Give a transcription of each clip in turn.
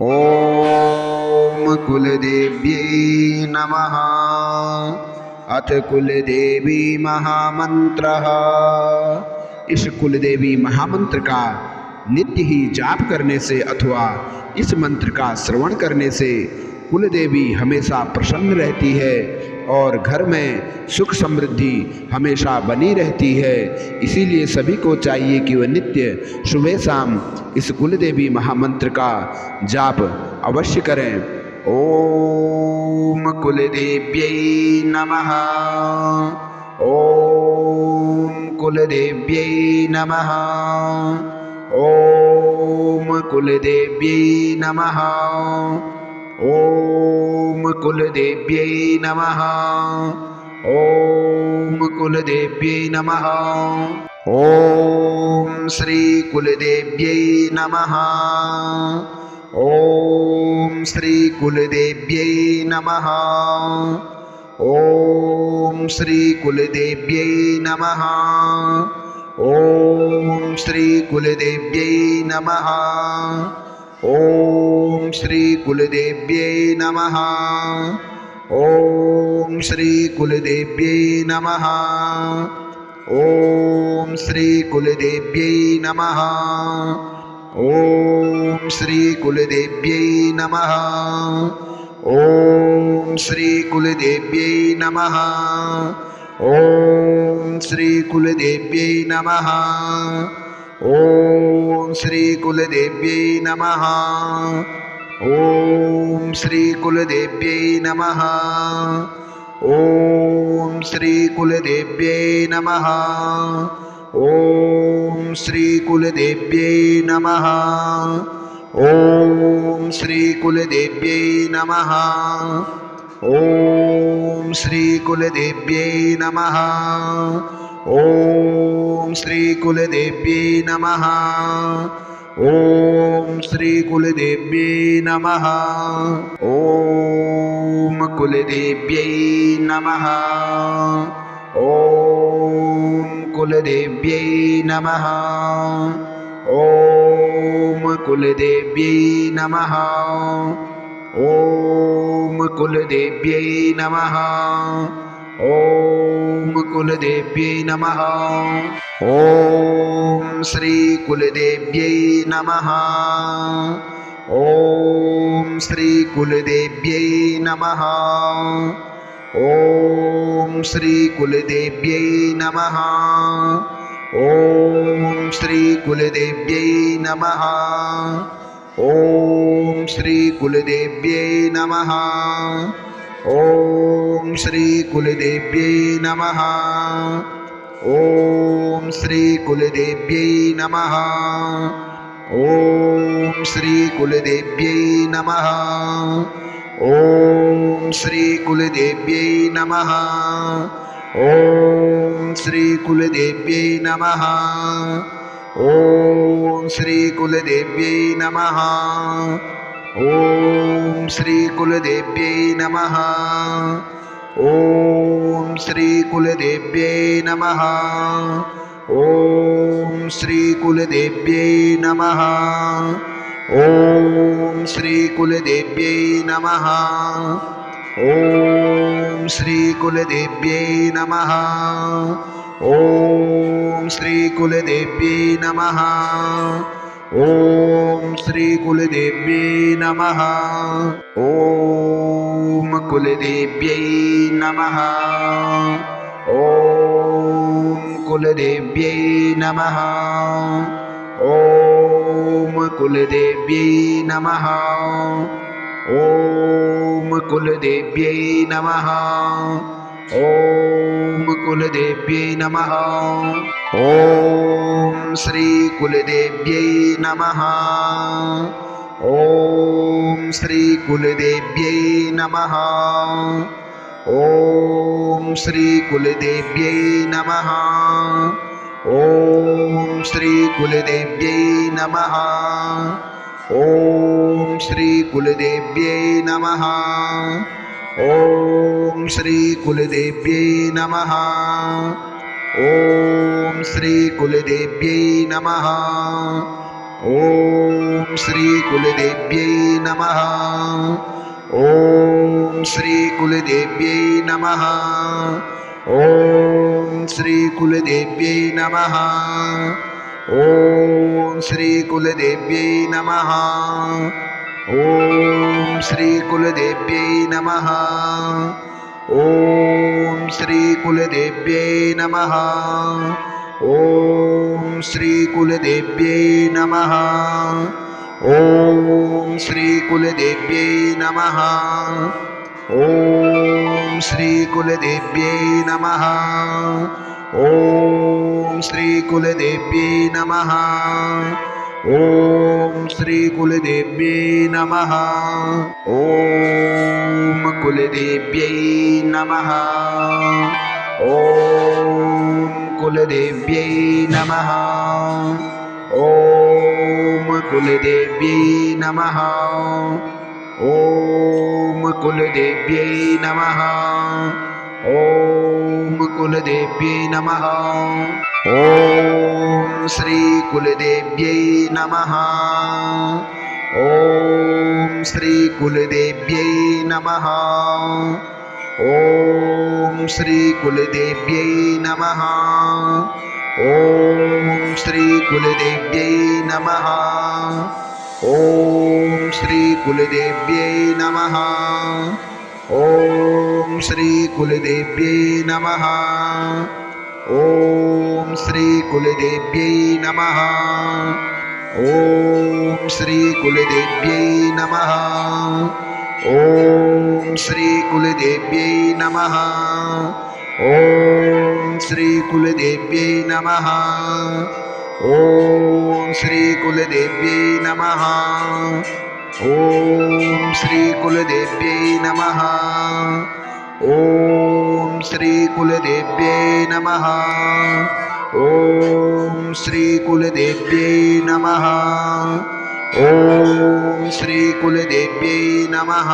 ॐ कुलदेव्यै नमः। अथ कुलदेवी महामंत्रः। इस कुलदेवी महामंत्र का नित्य ही जाप करने से अथवा इस मंत्र का श्रवण करने से कुलदेवी हमेशा प्रसन्न रहती है और घर में सुख समृद्धि हमेशा बनी रहती है। इसीलिए सभी को चाहिए कि वह नित्य सुबह शाम इस कुलदेवी महामंत्र का जाप अवश्य करें। ओम कुलदेव्यै नमः। ओम कुलदेव्यै नमः। ओम कुलदेव्यै नमः। ओम कुलदेव्यै नमः। ओम कुलदेव्यै नमः। ओम श्री कुलदेव्यै नमः। ओम श्री कुलदेव्यै नमः। ओम श्री कुलदेव्यै नमः। ओम श्री कुलदेव्यै नमः। ओम श्री कुलदेव्यै नमः। ओम श्री कुलदेव्यै नमः। ओम श्री कुलदेव्यै नमः। ओम श्री कुलदेव्यै नमः। ओम श्री कुलदेव्यै नमः। ओम श्री कुलदेव्यै नमः। ओम श्री कुलदेव्यै नमः। ओम श्री कुलदेव्यै नमः। ओम श्री कुलदेव्यै नमः। ओम श्री कुलदेव्यै नमः। ओम श्री कुलदेव्यै नमः। ओम श्री कुलदेव्यै नमः। ओम श्री कुलदेव्यै नमः। ओम श्री कुलदेव्यै नमः। ओम कुलदेव्यै नमः। ओम कुलदेव्यै नमः। ओम कुलदेव्यै नमः। ओम कुलदेव्यै नमः। ओम कुलदेव्यै नमः। ओम श्री कुलदेव्यै नमः। ओम श्री कुलदेव्यै नमः। ओम श्री कुलदेव्यै नमः। ओम श्री कुलदेव्यै नमः। ओम श्री कुलदेव्यै नमः। ओम श्री कुलदेव्यै नमः। ओम श्री कुलदेव्यै नमः। ओम श्री कुलदेव्यै नमः। ओम श्री कुलदेव्यै नमः। ओम श्री कुलदेव्यै नमः। ओम श्री कुलदेव्यै नमः। ओम श्री कुलदेव्यै नमः। ओम श्री कुलदेव्यै नमः। ओम श्री कुलदेव्यै नमः। ओम श्री कुलदेव्यै नमः। ओम श्री कुलदेव्यै नमः। ओम श्री कुलदेव्यै नमः। ओम श्री कुलदेव्यै नमः। ओम कुलदेव्यै नमः। ओम कुलदेव्यै नमः। ओम कुलदेव्यै नमः। ओम कुलदेव्यै नमः। ओम कुलदेव्यै नमः। ओम श्री कुलदेव्यै नमः। ओम श्री कुलदेव्यै नमः। ओम श्री कुलदेव्यै नमः। ओम श्री कुलदेव्यै नमः। ओम श्री कुलदेव्यै नमः। ओम श्री कुलदेव्यै नमः। ओम श्री कुलदेव्यै नमः। ॐ श्री कुलदेव्यै नमः। ॐ श्री कुलदेव्यै नमः। ॐ श्री कुलदेव्यै नमः। ॐ श्री कुलदेव्यै नमः। ॐ श्री कुलदेव्यै नमः। ॐ श्री कुलदेव्यै नमः। ॐ श्री कुलदेव्यै नमः। ॐ श्री कुलदेव्यै नमः। ॐ श्री कुलदेव्यै नमः। ॐ श्री कुलदेव्यै नमः। ॐ श्री कुलदेव्यै नमः। ॐ कुलदेव्यै नमः। ॐ कुलदेव्यै नमः। ॐ कुलदेव्यै नमः। ॐ कुलदेव्यै नमः। ॐ कुलदेव्यै नमः। ॐ श्री कुलदेव्यै नमः। ॐ श्री कुलदेव्यै नमः। ॐ श्री कुलदेव्यै नमः। ॐ श्री कुलदेव्यै नमः। ॐ श्री कुलदेव्यै नमः। ॐ श्री कुलदेव्यै नमः। ॐ श्री कुलदेव्यै नमः। ॐ श्री कुलदेव्यै नमः। ॐ श्री कुलदेव्यै नमः। ॐ श्री कुलदेव्यै नमः। ॐ श्री कुलदेव्यै नमः। ॐ श्री कुलदेव्यै नमः। ॐ श्री कुलदेव्यै नमः। ॐ श्री कुलदेव्यै नमः। ॐ श्री कुलदेव्यै नमः।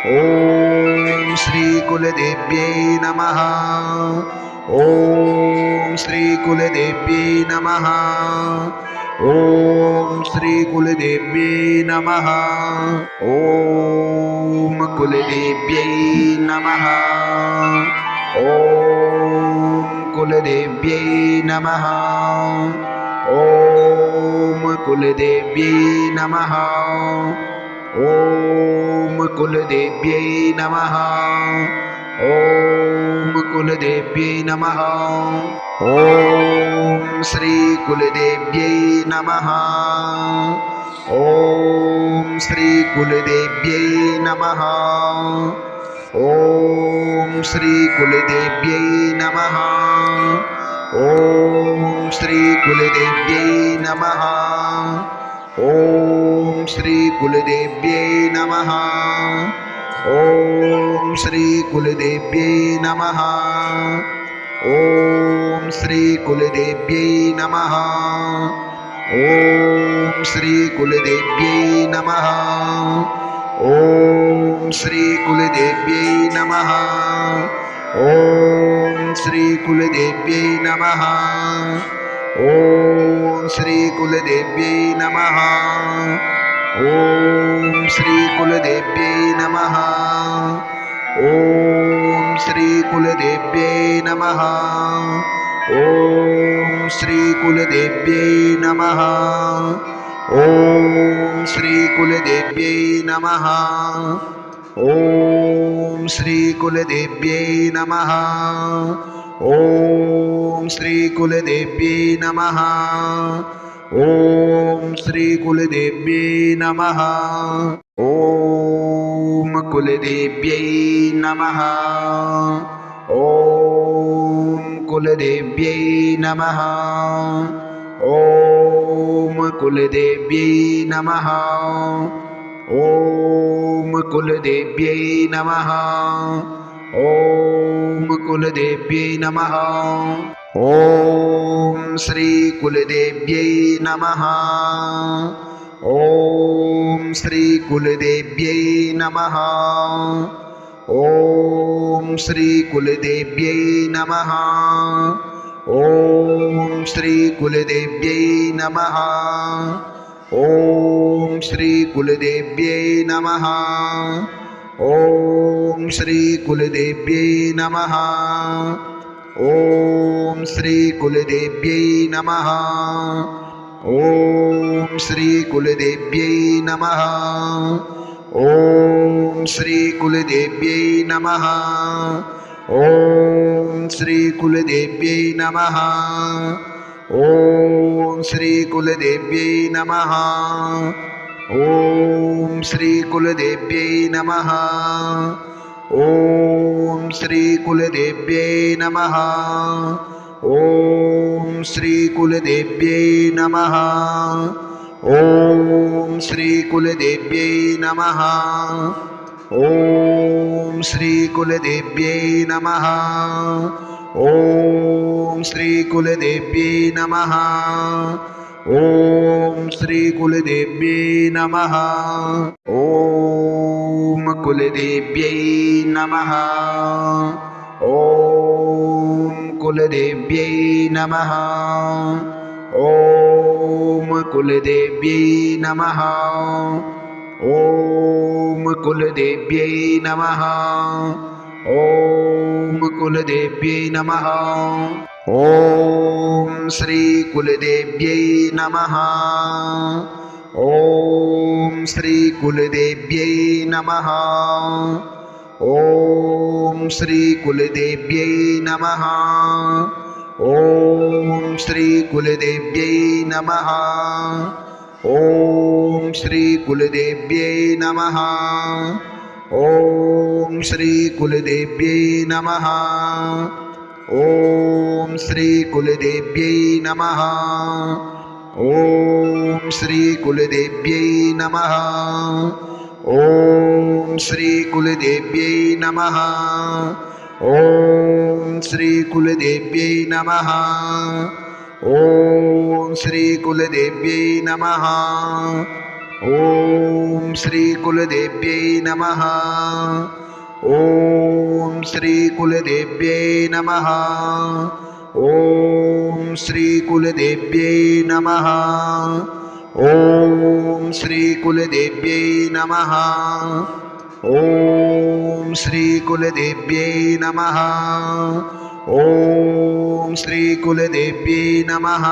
ॐ श्री कुलदेव्यै नमः। ॐ श्री कुलदेव्यै नमः। ॐ श्री कुलदेव्यै नमः। ॐ कुलदेव्यै नमः। ॐ कुलदेव्यै नमः। ॐ कुलदेव्यै नमः। ॐ कुलदेव्यै नमः। ॐ कुलदेव्यै नमः। ॐ श्री कुलदेव्यै नमः। ॐ श्री कुलदेव्यै नमः। ॐ श्री कुलदेव्यै नमः। ॐ श्री कुलदेव्यै नमः। ॐ श्री कुलदेव्यै नमः। ॐ श्री कुलदेव्यै नमः। ॐ श्री कुलदेव्यै नमः। ॐ श्री कुलदेव्यै नमः। ॐ श्री कुलदेव्यै नमः। ॐ श्री कुलदेव्यै नमः। ॐ श्री कुलदेव्यै नमः। ॐ श्री कुलदेव्यै नमः। ॐ श्री कुलदेव्यै नमः। ॐ श्री कुलदेव्यै नमः। ॐ श्री कुलदेव्यै नमः। ॐ श्री कुलदेव्यै नमः। ॐ श्री कुलदेव्यै नमः। ॐ श्री कुलदेव्यै नमः। ॐ कुलदेव्यै नमः। ॐ कुलदेव्यै नमः। ॐ कुलदेव्यै नमः। ॐ कुलदेव्यै नमः। ॐ कुलदेव्यै नमः। ॐ श्री कुलदेव्यै नमः। ॐ श्री कुलदेव्यै नमः। ॐ श्री कुलदेव्यै नमः। ॐ श्री कुलदेव्यै नमः। ॐ श्री कुलदेव्यै नमः। ॐ श्री कुलदेव्यै नमः। ॐ श्री कुलदेव्यै नमः। ॐ श्री कुलदेव्यै नमः। ॐ श्री कुलदेव्यै नमः। ॐ श्री कुलदेव्यै नमः। ॐ श्री कुलदेव्यै नमः। ॐ श्री कुलदेव्यै नमः। ॐ श्री कुलदेव्यै नमः। ॐ श्री कुलदेव्यै नमः। ॐ श्री कुलदेव्यै नमः। ॐ श्री कुलदेव्यै नमः। ॐ श्री कुलदेव्यै नमः। ॐ श्री कुलदेव्यै नमः। ॐ कुलदेव्यै नमः। ॐ कुलदेव्यै नमः। ॐ कुलदेव्यै नमः। ॐ कुलदेव्यै नमः। ॐ कुलदेव्यै नमः। ॐ श्री कुलदेव्यै नमः। ॐ श्री कुलदेव्यै नमः। ॐ श्री कुलदेव्यै नमः। ॐ श्री कुलदेव्यै नमः। ॐ श्री कुलदेव्यै नमः। ॐ श्री कुलदेव्यै नमः। ॐ श्री कुलदेव्यै नमः। ॐ श्री कुलदेव्यै नमः। ॐ श्री कुलदेव्यै नमः। ॐ श्री कुलदेव्यै नमः। ॐ श्री कुलदेव्यै नमः। ॐ श्री कुलदेव्यै नमः। ॐ श्री कुलदेव्यै नमः। ॐ श्री कुलदेव्यै नमः। ॐ श्री कुलदेव्यै नमः। ॐ श्री कुलदेव्यै नमः। ॐ श्री कुलदेव्यै नमः।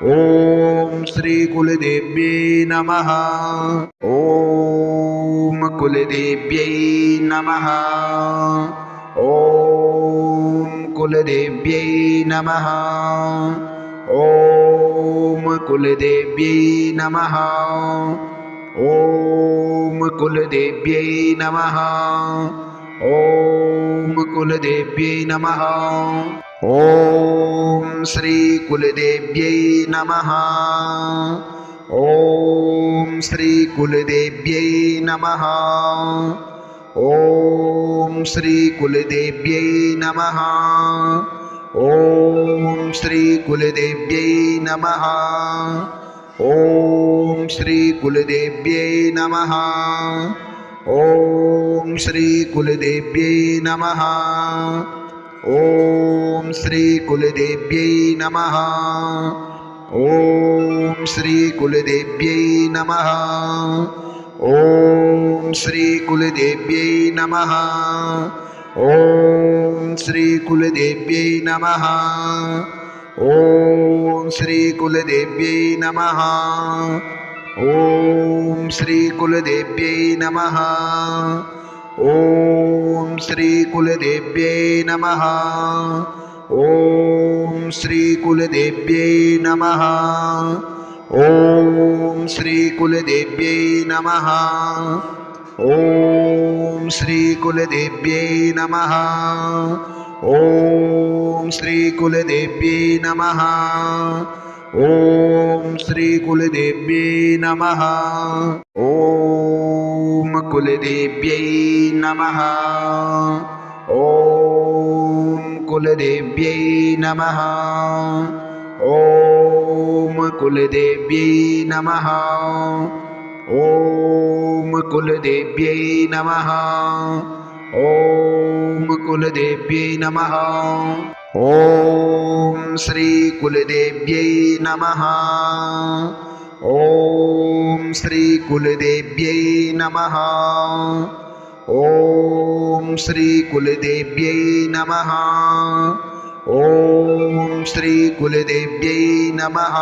ॐ श्री कुलदेव्यै नमः। ॐ कुलदेव्यै नमः। ॐ कुलदेव्यै नमः। ॐ कुलदेव्यै नमः। ॐ कुलदेव्यै नमः। ॐ कुलदेव्यै नमः। ॐ श्री कुलदेव्यै नमः। ॐ श्री कुलदेव्यै नमः। ॐ श्री कुलदेव्यै नमः। ॐ श्री कुलदेव्यै नमः। ॐ श्री कुलदेव्यै नमः। ॐ श्री कुलदेव्यै नमः। ॐ श्री कुलदेव्यै नमः। ॐ श्री कुलदेव्यै नमः। ॐ श्री कुलदेव्यै नमः। ॐ श्री कुलदेव्यै नमः। ॐ श्री कुलदेव्यै नमः। ॐ श्री कुलदेव्यै नमः। ॐ श्री कुलदेव्यै नमः। ॐ श्री कुलदेव्यै नमः। ॐ श्री कुलदेव्यै नमः। ॐ श्री कुलदेव्यै नमः। ॐ श्री कुलदेव्यै नमः। ॐ श्री कुलदेव्यै नमः। ॐ कुलदेव्यै नमः। ॐ कुलदेव्यै नमः। ॐ कुलदेव्यै नमः। ॐ कुलदेव्यै नमः। ॐ कुलदेव्यै नमः। ॐ श्री कुलदेव्यै नमः। ॐ श्री कुलदेव्यै नमः। ॐ श्री कुलदेव्यै नमः। ॐ श्री कुलदेव्यै नमः।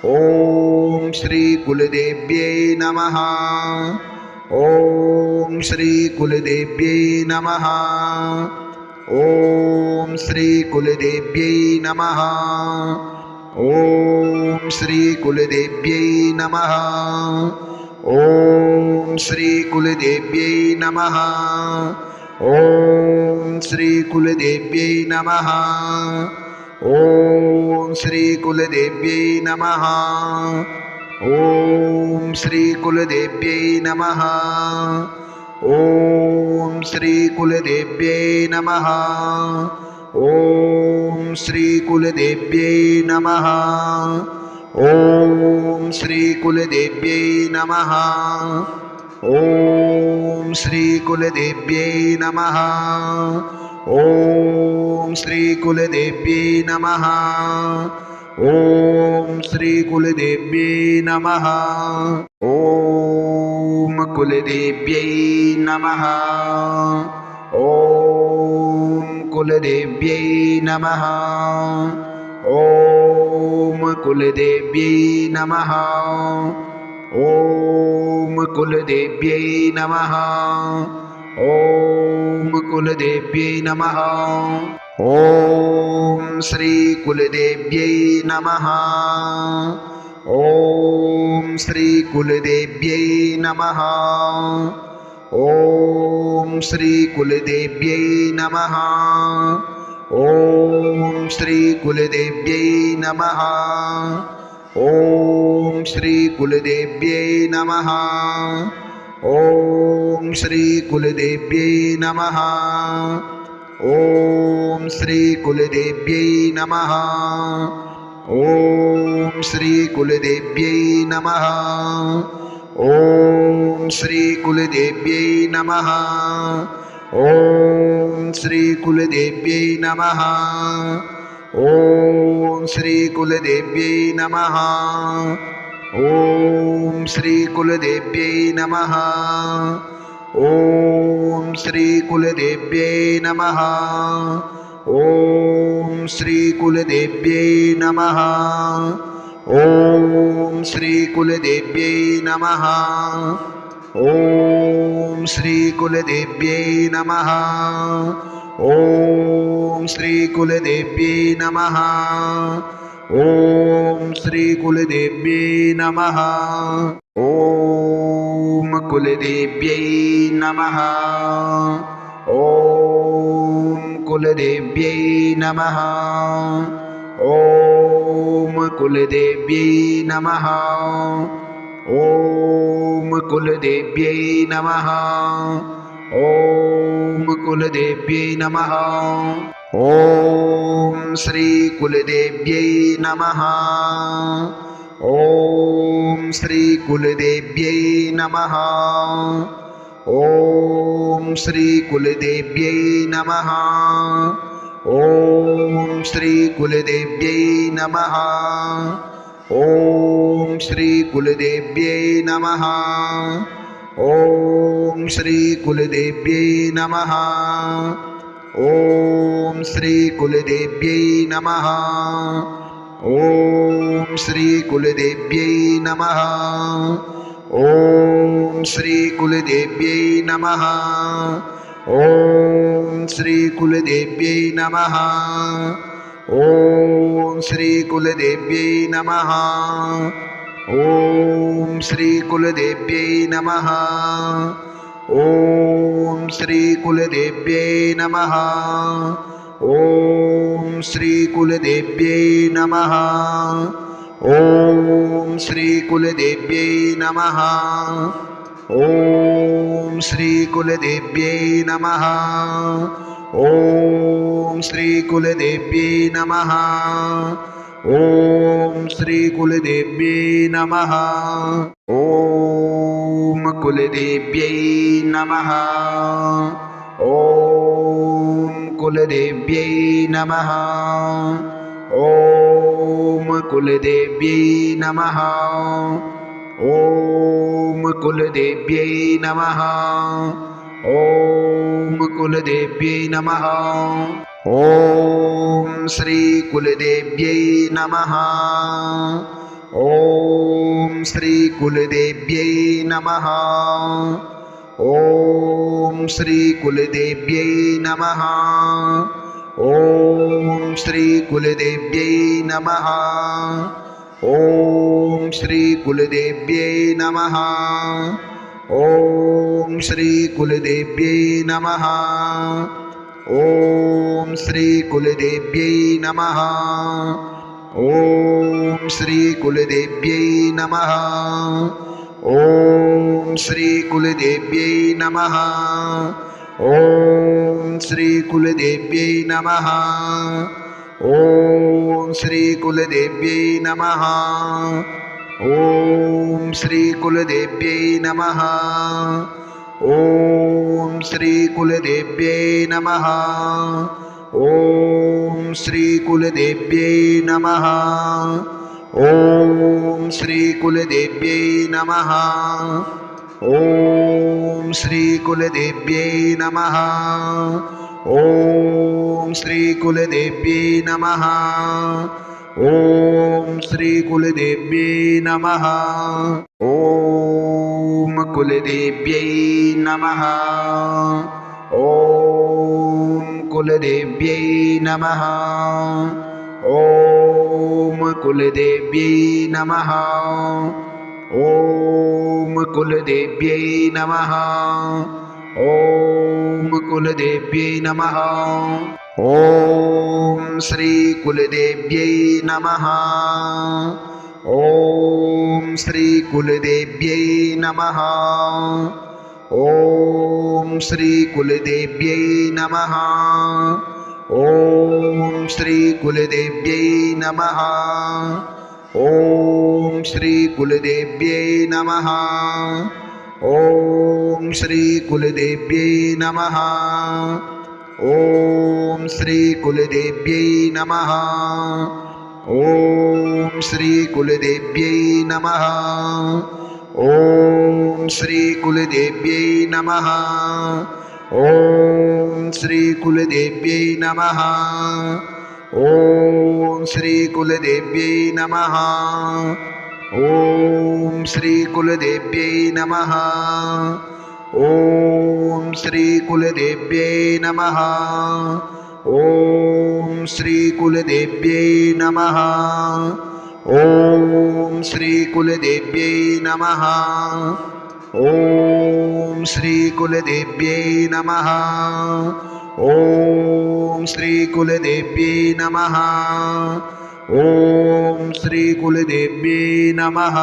ॐ श्री कुलदेव्यै नमः। ॐ श्री कुलदेव्यै नमः। ॐ श्री कुलदेव्यै नमः। ॐ श्री कुलदेव्यै नमः। ॐ श्री कुलदेव्यै नमः। ॐ श्री कुलदेव्यै नमः। ॐ श्री कुलदेव्यै नमः। ॐ श्री कुलदेव्यै नमः। ॐ श्री कुलदेव्यै नमः। ॐ श्री कुलदेव्यै नमः। ॐ श्री कुलदेव्यै नमः। ॐ श्री कुलदेव्यै नमः। ॐ श्री कुलदेव्यै नमः। ॐ श्री कुलदेव्यै नमः। ॐ कुलदेव्यै नमः। ॐ कुलदेव्यै नमः। ॐ कुलदेव्यै नमः। ॐ कुलदेव्यै नमः। ॐ कुलदेव्यै नमः। ॐ श्री कुलदेव्यै नमः। ॐ श्री कुलदेव्यै नमः। ॐ श्री कुलदेव्यै नमः। ॐ श्री कुलदेव्यै नमः। ॐ श्री कुलदेव्यै नमः। ॐ श्री कुलदेव्यै नमः। ॐ श्री कुलदेव्यै नमः। ॐ श्री कुलदेव्यै नमः। ॐ श्री कुलदेव्यै नमः। ॐ श्री कुलदेव्यै नमः। ॐ श्री कुलदेव्यै नमः। ॐ श्री कुलदेव्यै नमः। ॐ श्री कुलदेव्यै नमः। ॐ श्री कुलदेव्यै नमः। ॐ श्री कुलदेव्यै नमः। ॐ श्री कुलदेव्यै नमः। ॐ श्री कुलदेव्यै नमः। ॐ श्री कुलदेव्यै नमः। ॐ कुलदेव्यै नमः। ॐ कुलदेव्यै नमः। ॐ कुलदेव्यै नमः। ॐ कुलदेव्यै नमः। ॐ कुलदेव्यै नमः। ॐ श्री कुलदेव्यै नमः। ॐ श्री कुलदेव्यै नमः। ॐ श्री कुलदेव्यै नमः। ॐ श्री कुलदेव्यै नमः। ॐ श्री कुलदेव्यै नमः। ॐ श्री कुलदेव्यै नमः। ॐ श्री कुलदेव्यै नमः। ॐ श्री कुलदेव्यै नमः। ॐ श्री कुलदेव्यै नमः। ॐ श्री कुलदेव्यै नमः। ॐ श्री कुलदेव्यै नमः। ॐ श्री कुलदेव्यै नमः। ॐ श्री कुलदेव्यै नमः। ॐ श्री कुलदेव्यै नमः। ॐ श्री कुलदेव्यै नमः। ॐ श्री कुलदेव्यै नमः। ॐ श्री कुलदेव्यै नमः। ॐ श्री कुलदेव्यै नमः। ॐ कुलदेव्यै नमः। ॐ कुलदेव्यै नमः। ॐ कुलदेव्यै नमः। ॐ कुलदेव्यै नमः। ॐ कुलदेव्यै नमः। ॐ श्री कुलदेव्यै नमः। ॐ श्री कुलदेव्यै नमः। ॐ श्री कुलदेव्यै नमः। ॐ श्री कुलदेव्यै नमः। ॐ श्री कुलदेव्यै नमः। ॐ श्री कुलदेव्यै नमः। ॐ श्री कुलदेव्यै नमः। ॐ श्री कुलदेव्यै नमः। ॐ श्री कुलदेव्यै नमः। ॐ श्री कुलदेव्यै नमः। ॐ श्री कुलदेव्यै नमः। ॐ श्री कुलदेव्यै नमः। ॐ श्री कुलदेव्यै नमः। ॐ श्री कुलदेव्यै नमः। ॐ श्री कुलदेव्यै नमः। ॐ श्री कुलदेव्यै नमः। ॐ श्री कुलदेव्यै नमः। ॐ श्री कुलदेव्यै नमः। ॐ कुलदेव्यै नमः। ॐ कुलदेव्यै नमः। ॐ कुलदेव्यै नमः। ॐ कुलदेव्यै नमः। ॐ कुलदेव्यै नमः। ॐ श्री कुलदेव्यै नमः। ॐ श्री कुलदेव्यै नमः। ॐ श्री कुलदेव्यै नमः। ॐ श्री कुलदेव्यै नमः। ॐ श्री कुलदेव्यै नमः। ॐ श्री कुलदेव्यै नमः। ॐ श्री कुलदेव्यै नमः। ॐ श्री कुलदेव्यै नमः। ॐ श्री कुलदेव्यै नमः। ॐ श्री कुलदेव्यै नमः। ॐ श्री कुलदेव्यै नमः। ॐ श्री कुलदेव्यै नमः। ॐ श्री कुलदेव्यै नमः। ॐ श्री कुलदेव्यै नमः। ॐ श्री कुलदेव्यै नमः। ॐ श्री कुलदेव्यै नमः। ॐ श्री कुलदेव्यै नमः। ॐ श्री कुलदेव्यै नमः।